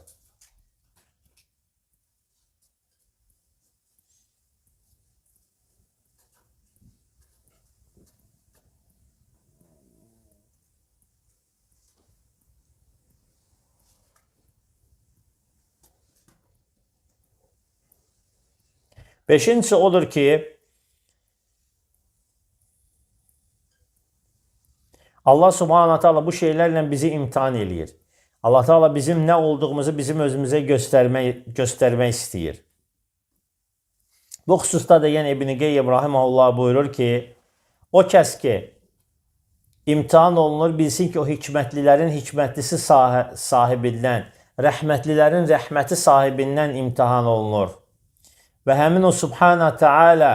Beşincisi odur ki, Allah Subhanahu Teala bu şeylərlə bizi imtihan eləyir. Allah Teala bizim nə olduğumuzu bizim özümüzə göstərmək istəyir. Bu xüsusda da yəni İbn Qeyyim rahimehullah buyurur ki, o kəs ki imtihan olunur, bilsin ki o hikmətlilərin hikmətlisi sahibindən, rəhmətlilərin rəhməti sahibindən imtihan olunur. Və həmin o Subhanahu Teala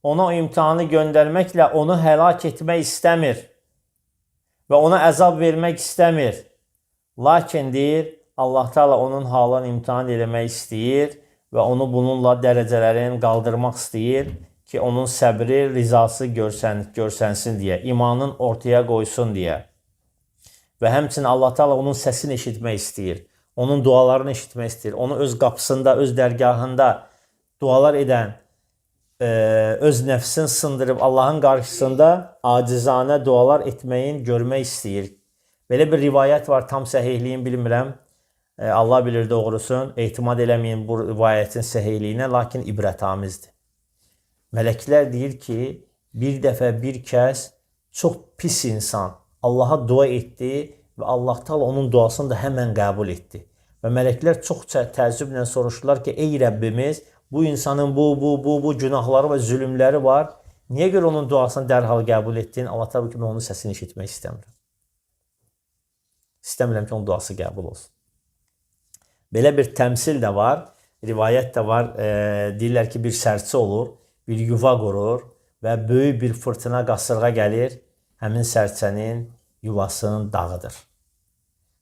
ona o imtihanı göndərməklə onu həlak etmək istəmir və ona əzab vermək istəmir. Lakin deyir, Allah Teala onun halını imtihan eləmək istəyir və onu bununla dərəcələrini qaldırmaq istəyir ki, onun səbri, rizası görsənsin deyə, imanın ortaya qoysun deyə. Və həmçinin Allah Teala onun səsini eşitmək istəyir, onun dualarını eşitmək istəyir, onu öz qapısında, öz dərgahında dualar edən, öz nəfsini sındırıb Allahın qarşısında acizanə dualar etməyin görmək istəyir. Belə bir rivayət var, tam səhihliyini bilmirəm. Allah bilir doğrusun, etimad eləməyin bu rivayətin səhihliyinə, lakin ibrətamizdir. Mələklər deyir ki, bir dəfə bir kəs çox pis insan Allaha dua etdi və Allah Teala onun duasını da həmən qəbul etdi. Və mələklər çox təəccüblə soruşdular ki, ey Rəbbimiz, bu insanın bu günahları və zülümləri var. Niyə görə onun duasını dərhal qəbul etdin? Allah Teala ki, mən onun səsini eşitmək istəmirəm. İstəmirəm ki, onun duası qəbul olsun. Belə bir təmsil də var, rivayət də var. Deyirlər ki, bir sərçə olur, bir yuva qurur və böyük bir fırtına, qasırğa gəlir, həmin sərçənin yuvasını dağıdır.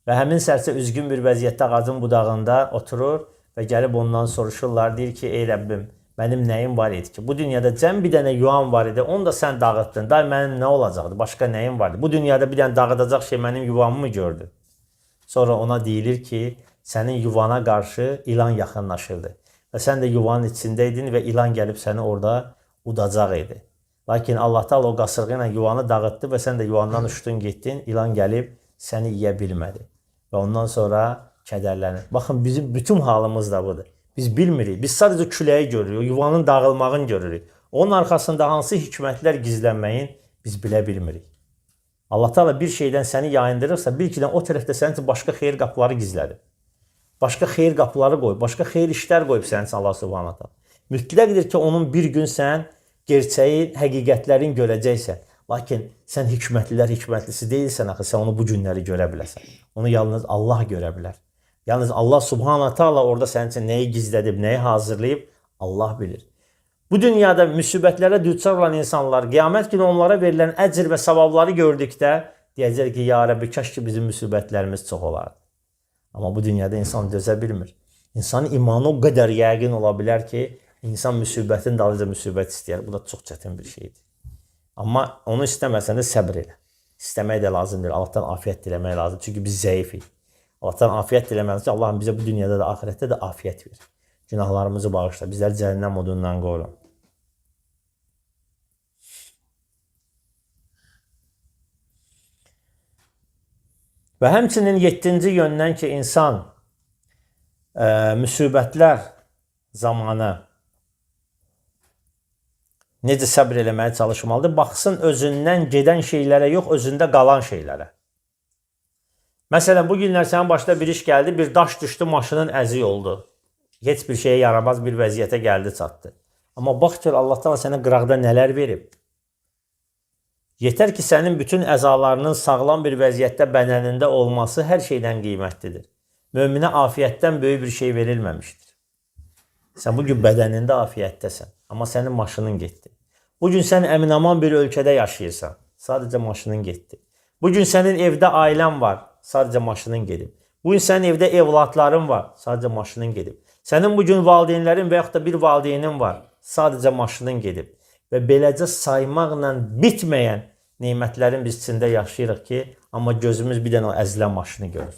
Və həmin sərçə üzgün bir vəziyyətdə ağacın budağında oturur və gəlib ondan soruşurlar, deyir ki, ey Rəbbim, mənim nəyim var idi ki? Bu dünyada cəm bir dənə yuvam var idi, onu da sən dağıtdın. Day mənim nə olacaqdı? Başqa nəyim vardı? Bu dünyada bir dənə dağıdacaq şey mənim yuvamı mı gördü? Sonra ona deyilir ki, sənin yuvana qarşı ilan yaxınlaşırdı. Və sən də yuvanın içindəydin və ilan gəlib səni orada udacaq idi. Lakin Allah Teala o qasırğı ilə yuvanı dağıtdı və sən də yuvandan uçdun getdin, ilan gəlib səni yeyə bilmədi. Və ondan sonra kədərlənir. Baxın, bizim bütün halımız da budur. Biz bilmirik, biz sadəcə küləyi görürük, yuvanın dağılmağını görürük. Onun arxasında hansı hikmətlər gizlənməyin biz bilə bilmirik. Allah Teala bir şeydən səni yayındırırsa, bil ki, o tərəfdə sənin üçün başqa xeyir qapıları gizlədir. Başqa xeyir qapıları qoyub, başqa xeyir işlər qoyub sənin üçün Allah Subhanahu Teala. Mütləqdir ki, onun bir gün sən gerçəyi, həqiqətlərini görəcəksən. Lakin sən hikmətlisi deyilsən, axı sən onu bu günləri görə biləsən. Onu yalnız Allah görə bilər. Yalnız Allah Subhanahu Teala orada sənin üçün nəyi gizlədib, nəyi hazırlayıb, Allah bilir. Bu dünyada müsibətlərə düçar olan insanlar, qiyamət günü onlara verilən əcr və savabları gördükdə deyəcək ki, ya Rəbbi, kaş ki bizim müsibətlərimiz çox olardı. Amma bu dünyada insan dözə bilmir. İnsanın imanı o qədər yəqin ola bilər ki, insan müsibətin dalınca müsibət istəyər. Bu da çox çətin bir şeydir. Amma onu istəməsən də səbr elə. İstəmək də lazımdır. Allahdan afiyət diləmək lazımdır. Çünki biz zəifik. Allahdan afiyət diləməliyik ki, Allahım bizə bu dünyada da, axirətdə də afiyət verir. Günahlarımızı bağışla. Bizləri cəhənnəm odundan qoru. Və həmçinin 7-ci yöndən ki, insan müsibətlər zamanı necə səbr eləməyə çalışmalıdır? Baxsın özündən gedən şeylərə yox, özündə qalan şeylərə. Məsələn, bu günlər sənin başına bir iş gəldi, bir daş düşdü, maşının əzik oldu. Heç bir şeyə yaramaz bir vəziyyətə gəldi, çatdı. Amma bax ki, Allah Teala sənə qıraqda nələr verib. Yetər ki, sənin bütün əzalarının sağlam bir vəziyyətdə bədənində olması hər şeydən qiymətlidir. Möminə afiyyətdən böyük bir şey verilməmişdir. Sən bugün bədənində afiyyətdəsən, amma sənin maşının getdi. Bugün sən əmin-aman bir ölkədə yaşayırsan, sadəcə maşının getdi. Bugün sənin evdə ailən var, sadəcə maşının gedib. Bugün sənin evdə evladların var, sadəcə maşının gedib. Sənin bugün valideynlərin və yaxud da bir valideynin var, sadəcə maşının gedib. Və beləcə saymaqla bitməyən nemətlərin biz içində yaşayırıq ki, amma gözümüz bir dənə o əzilən maşını görür.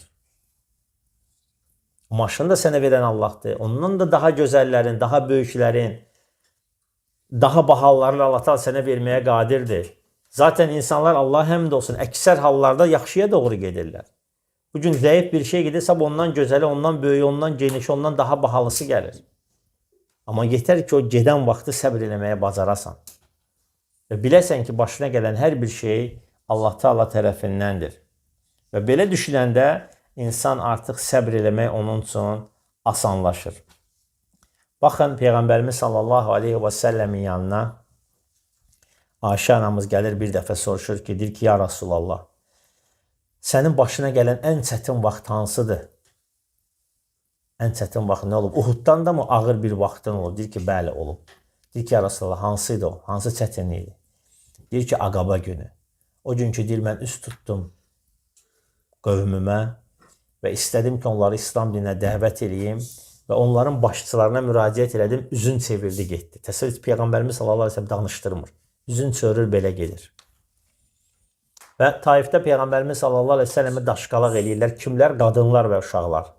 O maşını da sənə verən Allahdır. Ondan da daha gözəllərin, daha böyüklərin, daha bahalarını Allah Teala sənə verməyə qadirdir. Zaten insanlar Allah həmd olsun, əksər hallarda yaxşıya doğru gedirlər. Bugün zəif bir şey gedirsə, ondan gözəli, ondan böyüyü, ondan genişi, ondan daha bahalısı gəlir. Amma yetər ki, o gedən vaxtı səbr eləməyə bacarasan. Və biləsən ki, başına gələn hər bir şey Allah Taala tərəfindəndir. Və belə düşünəndə insan artıq səbr eləmək onun üçün asanlaşır. Baxın, Peyğəmbərimiz sallallahu aleyhi və səlləmin yanına Ayşə anamız gəlir bir dəfə soruşur ki, deyir ki, ya Rasulallah, sənin başına gələn ən çətin vaxt hansıdır? Ən çətin vaxt nə olub? Uhuddan da mı ağır bir vaxtın olub? Deyir ki, bəli olub. Deyir ki, ya Rasulallah, hansıydı o? Hansı çətinliyi? Deyir ki, Aqaba günü. O gün ki, deyir, mən üst tutdum qövmümə və istədim ki, onları İslam dininə dəvət edeyim və onların başçılarına müraciət elədim, üzün çevirdi, getdi. Təsəvvür Peyğəmbərimiz sallallahu aleyhi ve sellem danışdırmır. Üzün çörür, belə gedir. Və Taifdə Peyğəmbərimiz sallallahu aleyhi ve sellemə daşqalaq eləyirlər. Kimlər? Qadınlar və uşaqlar.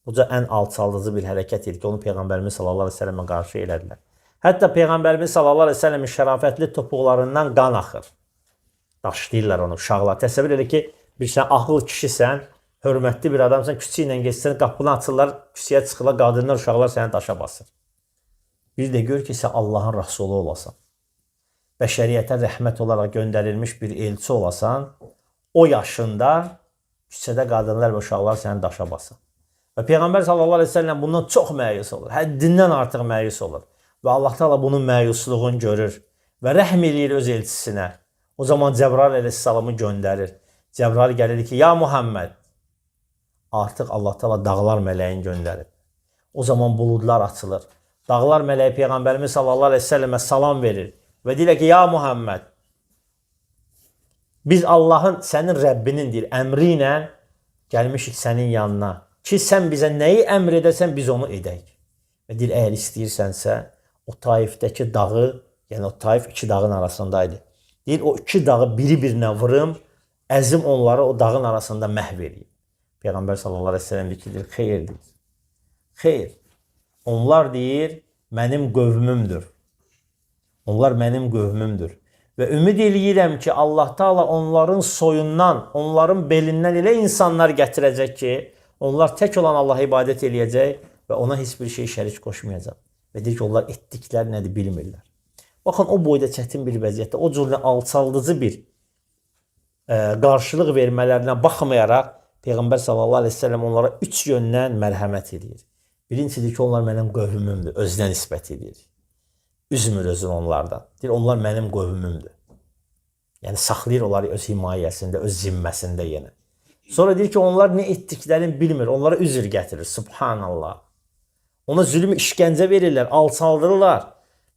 Buca ən alçaldıcı bir hərəkət idi ki, onu Peyğəmbərimiz sallallahu aleyhi ve sellemə qarşı elədilər. Hətta Peyğəmbərimiz sallallahu aleyhi ve sellemin şərafətli topuqlarından qan axır. Daşlayırlar onu uşaqlar. Təsəvvür elə ki, bir sən ağıl kişisən, hörmətli bir adamsan, küçü ilə geçsən, qapını açırlar, küçüyə çıxırlar, qadınlar, uşaqlar səni daşa basır. Bir də gör ki, sən Allahın rəsulu olasan. Bəşəriyyətə rəhmət olaraq göndərilmiş bir elçi olasan, o yaşında küçədə qadınlar və uşaqlar səni daşa basır. Və Peyğəmbər sallallahu aleyhi ve sellem bundan çox məyus olur. Həddindən artıq məyus olur. Və Allah Taala bunun məyusluğunu görür və rəhm eləyir öz elçisinə. O zaman Cəbrail əleyhissalamı göndərir. Cəbrail gəlir ki, ya Muhammed, artıq Allah Taala dağlar mələyini göndərir. O zaman buludlar açılır. Dağlar mələyi Peyğəmbərimiz sallallahu aleyhi ve sellemə salam verir. Və deyir ki, ya Muhammed, biz Allahın, sənin Rəbbinin deyir, əmri ilə gəlmişik sənin yanına ki, sən bizə nəyi əmr edəsən, biz onu edək. Və deyir, əgər istəyirsənsə, o Taifdəki dağı, yəni o Taif iki dağın arasındaydı. Deyir, o iki dağı biri-birinə vırım, əzim onları o dağın arasında məhv edeyim. Peyğəmbər sallallahu aleyhi ve sellem deyir, xeyr deyir. Xeyr. Onlar deyir, mənim qövmümdür. Onlar mənim qövmümdür. Və ümid eləyirəm ki, Allah Taala onların soyundan, onların belindən elə insanlar gətirəcək ki, onlar tək olan Allaha ibadət eləyəcək və ona heç bir şey şərik qoşmayacaq. Və deyir ki, onlar etdikləri nədir bilmirlər. Baxın, o boyda çətin bir vəziyyətdə, o cür alçaldıcı bir qarşılıq vermələrinə baxmayaraq, Peyğəmbər sallallahu aleyhi ve sellem onlara üç yöndən mərhəmət edir. Birincisidir ki, onlar mənim qövmümdür, özünə nisbət edir. Üzmür özünü onlardan. Deyir, onlar mənim qövmümdür. Yəni, saxlayır onları öz himayəsində, öz zimməsində yenə. Sonra deyir ki, onlar nə etdiklərini bilmir. Onlara üzr gətirir. Subhanallah. Ona zülm işgəncə verirlər, alçaldırırlar.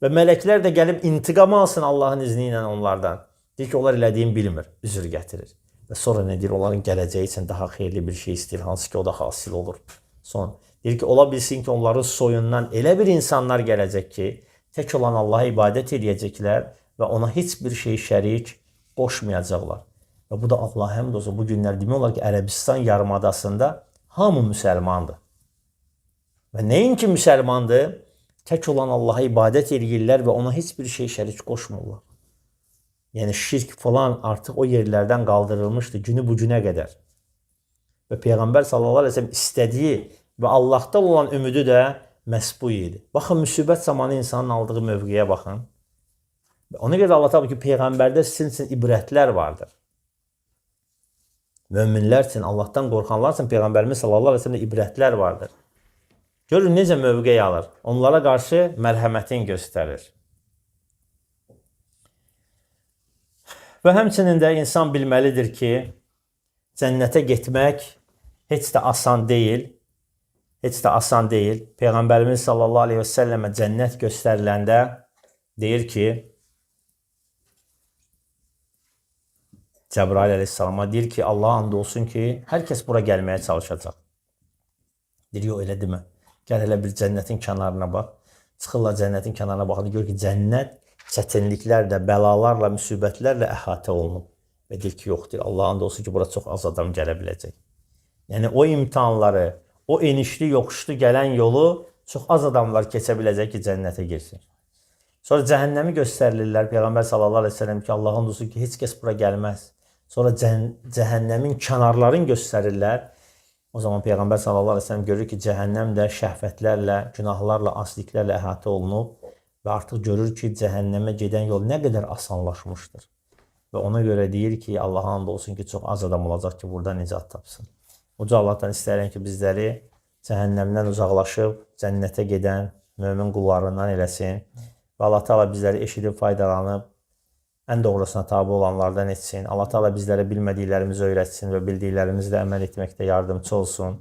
Və mələklər də gəlib intiqam alsın Allahın izni ilə onlardan. Deyir ki, onlar elədiyini bilmir. Üzr gətirir. Və sonra nə deyir? Onların gələcəyi üçün daha xeyirli bir şey istəyir. Hansı ki, o da hasil olur. Son. Deyir ki, ola bilsin ki, onların soyundan elə bir insanlar gələcək ki, tək olan Allaha ibadət edəcəklər və ona heç bir şey şərik qoşmayacaqlar. Və bu da Allah həmd olsun, bu günlər demək olar ki, Ərəbistan yarımadasında hamı müsəlmandır. Və nəinki müsəlmandır, tək olan Allaha ibadət edirlər və ona heç bir şey şərik qoşmurlar. Yəni şirk falan artıq o yerlərdən qaldırılmışdı günü bu günə qədər. Və Peyğəmbər sallallahu aleyhi ve sellem istədiyi və Allah'tan olan ümidi də məhz bu idi. Baxın, müsibət zamanı insanın aldığı mövqeyə baxın. Ona görə Allah tabii ki, Peyğəmbərdə sizin üçün ibrətlər vardır. Möminlər üçün, Allah'tan qorxanlar üçün Peyğəmbərimiz sallallahu aleyhi ve sellem ibrətlər vardır. Görün necə mövqeyi alır. Onlara qarşı mərhəmətin göstərir. Və həmçinin də insan bilməlidir ki, cənnətə getmək heç də asan deyil. Heç də asan deyil. Peyğəmbərimiz sallallahu aleyhi ve sellemə cənnət göstəriləndə deyir ki, Cəbrail əleyhissalama deyir ki, Allah'a and olsun ki, hər kəs bura gəlməyə çalışacaq. Deyir, yox, elə demə. Gəl elə bir cənnətin kənarına bax. Çıxırlar cənnətin kənarına baxın, gör ki, cənnət çətinliklərlə, bəlalarla, müsibətlərlə əhatə olunub. Və deyir ki, yox, deyir, Allah'a and olsun ki, bura çox az adam gələ biləcək. Yəni, o imtihanları, o enişli, yoxuşlu gələn yolu çox az adamlar keçə biləcək ki, cənnətə girsin. Sonra cəhənnəmi göstərilirlər. Peyğəmbər sallallahu aleyhi ve sellem ki, Allah'ın olsun ki, heç kəs bura gəlməz. Sonra cəhənnəmin kənarlarını göstərirlər. O zaman Peyğəmbər sallallahu aleyhi ve sellem görür ki, cəhənnəm də şəhvətlərlə, günahlarla, asiliklərlə əhatə olunub və artıq görür ki, cəhənnəmə gedən yol nə qədər asanlaşmışdır. və ona görə deyir ki, Allaha and olsun ki, çox az adam olacaq ki, burada nicat tapsın. Uca Allahdan istəyirəm ki, bizləri cəhənnəmdən uzaqlaşıb cənnətə gedən mömin qullarından eləsin və Allah Teala bizləri eşidib faydalanıb ən doğrusuna tabi olanlardan etsin. Allah Teala bizlərə bilmədiklərimizi öyrətsin və bildiklərimizlə əməl etməkdə yardımcı olsun.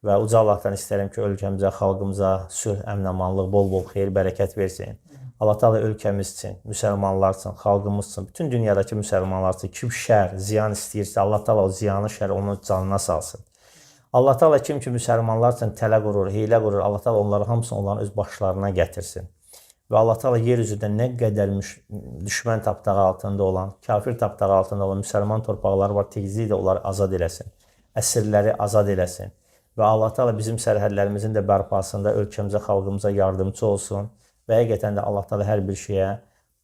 Və uca Allahdan istəyirəm ki, ölkəmizə, xalqımıza sülh, əmin-amanlıq, bol-bol xeyir, bərəkət versin. Allah Teala ölkəmiz üçün, müsəlmanlar üçün, xalqımız üçün, bütün dünyadakı müsəlmanlar üçün kim şər, ziyan istəyirsə, Allah Teala o ziyanı, şəri onun canına salsın. Allah Teala kim ki müsəlmanlar üçün tələ qurur, hiylə qurur, Allah Teala onları hamısını onların öz başlarına gətirsin. Və Allah Teala yer üzündə nə qədər düşmən tapdağı altında olan, kafir tapdağı altında olan müsəlman torpaqları var, tezliklə onları azad eləsin. Əsirləri azad eləsin. Və Allah Teala bizim sərhədlərimizin də bərpasında ölkəmizə, xalqımıza yardımcı olsun. Və həqiqətən də Allah Teala hər bir şeyə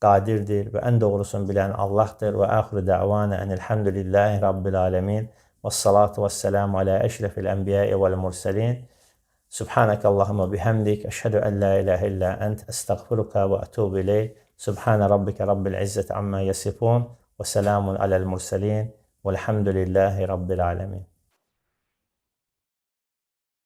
qadirdir və ən doğrusunu bilən Allahdır. Və əxiru dəvana enelhamdülillahi rabbil alemin. Və salatu və selamu alə əşrefil ənbiyai vəl mursalin. Subhanək Allahumma bihamdik. Əşhədü ən la ilahe illa ənt. Əstəğfiruka və ətubu ileyh. Subhanə rabbika rabbil izzəti amma yasifun. Və selamun aləl mursalin. Velhamdülillahi rabbil alemin.